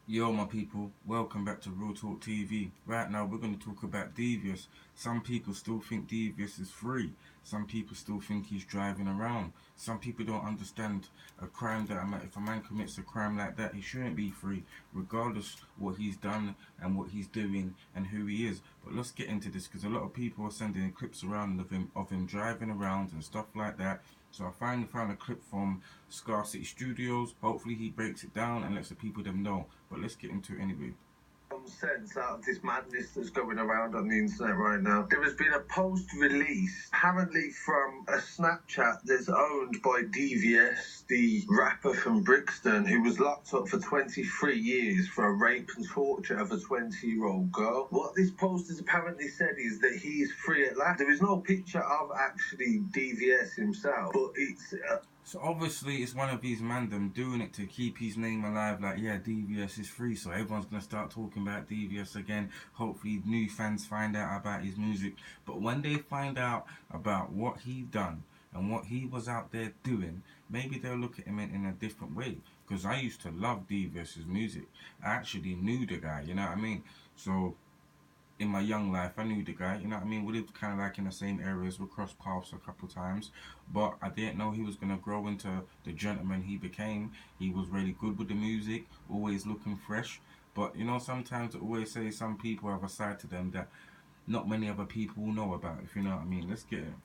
Yo, my people, welcome back to Real Talk TV. Right now, we're going to talk about DVS. Some people still think DVS is free. Some people still think he's driving around. Some people don't understand a crime that if a man commits a crime like that, he shouldn't be free, regardless what he's done and what he's doing and who he is. But let's get into this because a lot of people are sending clips around of him driving around and stuff like that. So I finally found a clip from Scar City Studios. Hopefully he breaks it down and lets the people them know. But let's get into it anyway. Some sense out of this madness that's going around on the internet right now. There has been a post released, apparently from a Snapchat that's owned by DVS, the rapper from Brixton, who was locked up for 23 years for a rape and torture of a 20-year-old girl. What this post has apparently said is that he is free at last. There is no picture of actually DVS himself, but it's So obviously it's one of these man them doing it to keep his name alive. Like, yeah, DVS is free, so everyone's gonna start talking about DVS again. Hopefully new fans find out about his music. But when they find out about what he done and what he was out there doing, maybe they'll look at him in a different way. Because I used to love DVS's music. I actually knew the guy, you know what I mean? So in my young life, I knew the guy, you know what I mean? We lived kind of like in the same areas, we crossed paths a couple times, but I didn't know he was going to grow into the gentleman he became. He was really good with the music, always looking fresh. But you know, sometimes I always say some people have a side to them that not many other people know about, if you know what I mean. Let's get it.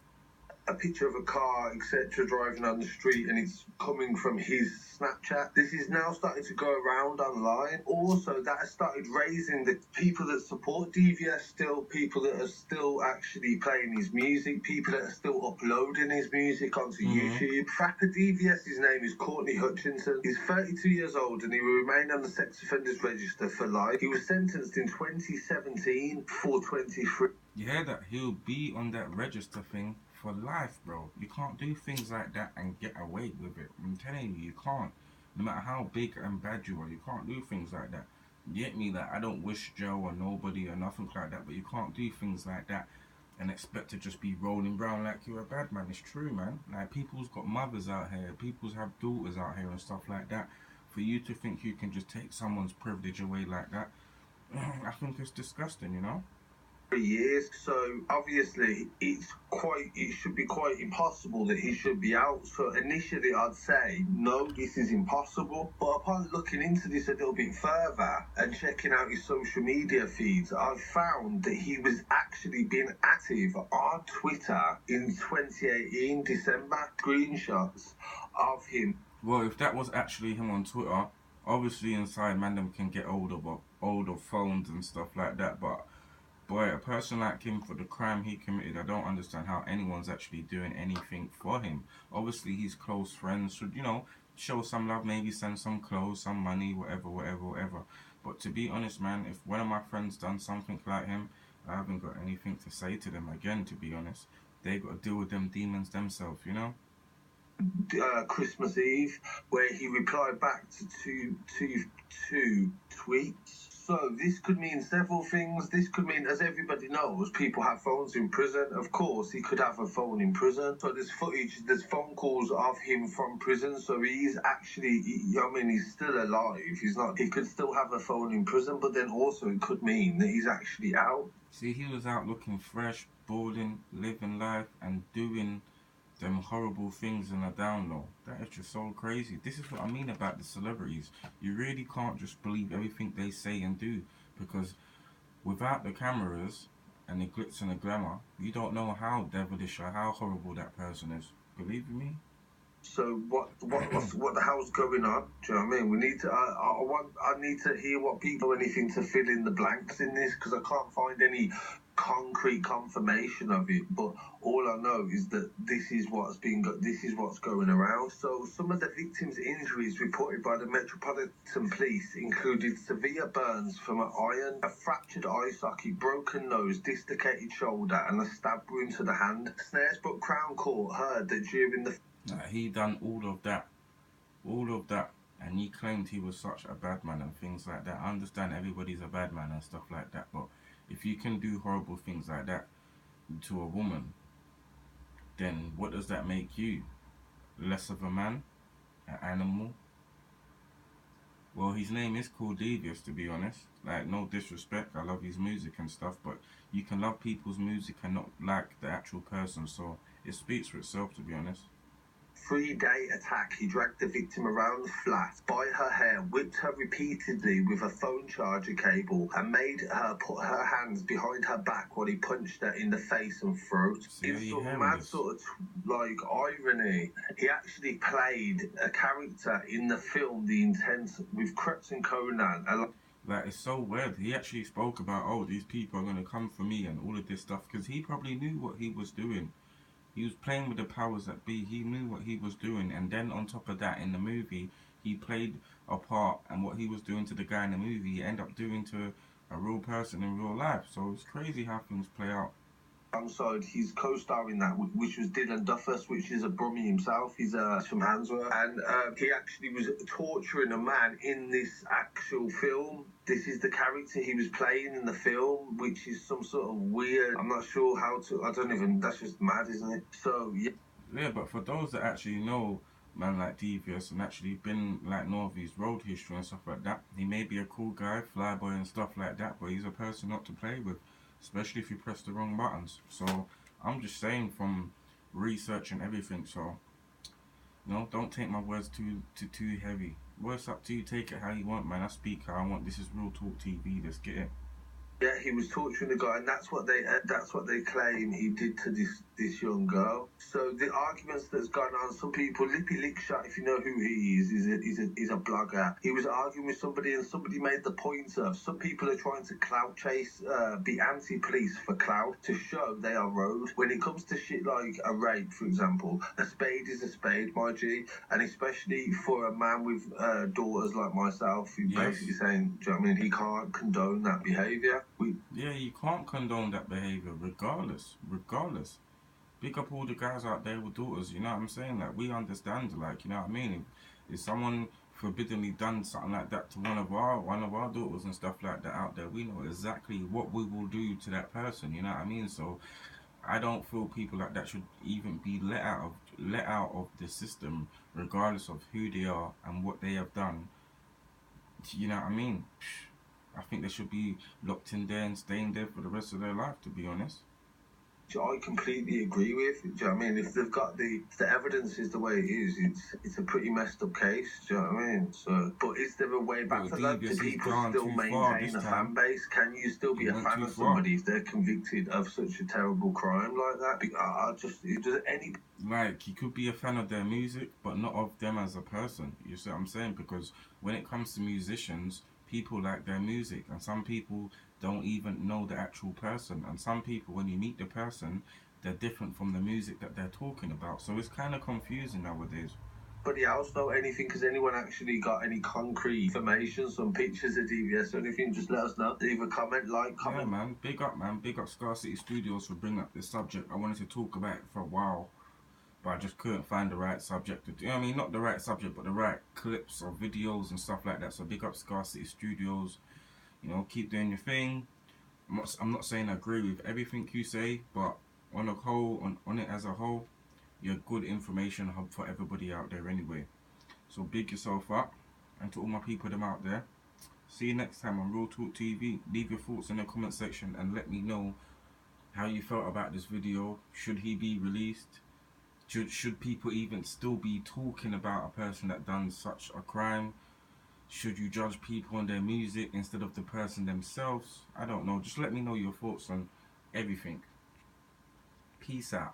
a picture of a car, etc., driving on the street, and it's coming from his Snapchat. This is now starting to go around online. Also, that has started raising the people that support DVS still, people that are still actually playing his music, people that are still uploading his music onto YouTube. Rapper DVS's name is Courtney Hutchinson. He's 32 years old and he will remain on the sex offenders register for life. He was sentenced in 2017 for 23. You hear that? He'll be on that register thing for life, bro. You can't do things like that and get away with it. I'm telling you, you can't. No matter how big and bad you are, you can't do things like that. Get me that I don't wish jail on nobody or nothing like that, but you can't do things like that and expect to just be rolling around like you're a bad man. It's true, man. Like, people's got mothers out here, people's have daughters out here and stuff like that. For you to think you can just take someone's privilege away like that, I think it's disgusting, you know? Years, so obviously it should be quite impossible that he should be out. So initially I'd say no, this is impossible, but upon looking into this a little bit further and checking out his social media feeds, I've found that he was actually being active on Twitter in 2018 December. Screenshots of him. Well, if that was actually him on Twitter, obviously inside man them can get older phones and stuff like that, but boy, a person like him, for the crime he committed, I don't understand how anyone's actually doing anything for him. Obviously, his close friends should, show some love, maybe send some clothes, some money, whatever, whatever, whatever. But to be honest, man, if one of my friends done something like him, I haven't got anything to say to them again, to be honest. They got to deal with them demons themselves, you know? Christmas Eve, where he replied back to two tweets. So this could mean several things. This could mean, as everybody knows, people have phones in prison. Of course, he could have a phone in prison. So there's footage, there's phone calls of him from prison. So he's actually, he's still alive. He's not. He could still have a phone in prison, but then also it could mean that he's actually out. See, he was out looking fresh, balling, living life, and doing them horrible things in a down low. That is just so crazy. This is what I mean about the celebrities. You really can't just believe everything they say and do, because without the cameras and the glitz and the glamour, you don't know how devilish or how horrible that person is. Believe me. So what the hell's going on? Do you know what I mean? We need to. I need to hear what people anything to fill in the blanks in this, because I can't find any concrete confirmation of it. But all I know is that this is what's going around. So some of the victims' injuries reported by the Metropolitan Police included severe burns from an iron, a fractured eye socket, broken nose, dislocated shoulder, and a stab wound to the hand. Snaresbrook Crown Court heard that during the He done all of that, and he claimed he was such a bad man and things like that. I understand everybody's a bad man and stuff like that, but if you can do horrible things like that to a woman, then what does that make you? Less of a man? An animal? Well, his name is called DVS, to be honest. Like, no disrespect, I love his music and stuff, but you can love people's music and not like the actual person, so it speaks for itself, to be honest. 3-day attack. He dragged the victim around the flat by her hair, whipped her repeatedly with a phone charger cable, and made her put her hands behind her back while he punched her in the face and throat. See, In some mad sort of like irony, he actually played a character in the film The Intent with Krebs and Conan. Like, it's so weird. He actually spoke about, oh, these people are going to come for me and all of this stuff, because he probably knew what he was doing. He was playing with the powers that be. He knew what he was doing. And then on top of that, in the movie, he played a part. And what he was doing to the guy in the movie, he ended up doing to a real person in real life. So it's crazy how things play out. Alongside his co-star in that, which was Dylan Duffus, which is a Brummie himself. He's from Handsworth, and he actually was torturing a man in this actual film. This is the character he was playing in the film, which is some sort of weird. I'm not sure how to. I don't even. That's just mad, isn't it? So yeah. Yeah, but for those that actually know man like DVS and actually been like know of his road history and stuff like that, he may be a cool guy, flyboy and stuff like that, but he's a person not to play with, especially if you press the wrong buttons. So I'm just saying from research and everything. So don't take my words too heavy. Well, it's up to you. Take it how you want, man. I speak how I want. This is Real Talk TV. Let's get it. Yeah, he was torturing the guy, and that's what they claim he did to this young girl. So the arguments that's gone on, some people, Lippy Lickshot, if you know who he is a blogger. He was arguing with somebody, and somebody made the point of some people are trying to clout chase, be anti-police for clout to show they are road. When it comes to shit like a rape, for example, a spade is a spade, my G, and especially for a man with daughters like myself, who basically saying, do you know what I mean, he can't condone that behaviour. Yeah, you can't condone that behaviour regardless. Big up all the guys out there with daughters, you know what I'm saying? Like, we understand, like, you know what I mean? If someone forbiddenly done something like that to one of our daughters and stuff like that out there, we know exactly what we will do to that person, you know what I mean? So I don't feel people like that should even be let out of the system, regardless of who they are and what they have done. You know what I mean? I think they should be locked in there and staying there for the rest of their life, to be honest. I completely agree with. Do you know what I mean? If they've got the evidence is the way it is, it's a pretty messed up case. Do you know what I mean? So, but is there a way back for that? Do people still maintain a fan base? Can you still be a fan of somebody if they're convicted of such a terrible crime like that? Does any like, you could be a fan of their music, but not of them as a person. You see what I'm saying? Because when it comes to musicians, people like their music, and some people don't even know the actual person, and some people, when you meet the person, they're different from the music that they're talking about. So it's kind of confusing nowadays. Anybody else know anything? Has anyone actually got any concrete information, some pictures of DVS or anything? Just let us know. Leave a comment, comment. Yeah, man. Big up Scar City Studios for bringing up this subject. I wanted to talk about it for a while, but I just couldn't find the right subject to do. You know what I mean, not the right subject, but the right clips or videos and stuff like that. So big up Scar City Studios. Keep doing your thing. I'm not saying I agree with everything you say, but on a whole, on it as a whole, you're a good information hub for everybody out there anyway. So big yourself up, and to all my people them out there, see you next time on Real Talk TV. Leave your thoughts in the comment section and let me know how you felt about this video. Should he be released? Should people even still be talking about a person that done such a crime? Should you judge people on their music instead of the person themselves? I don't know. Just let me know your thoughts on everything. Peace out.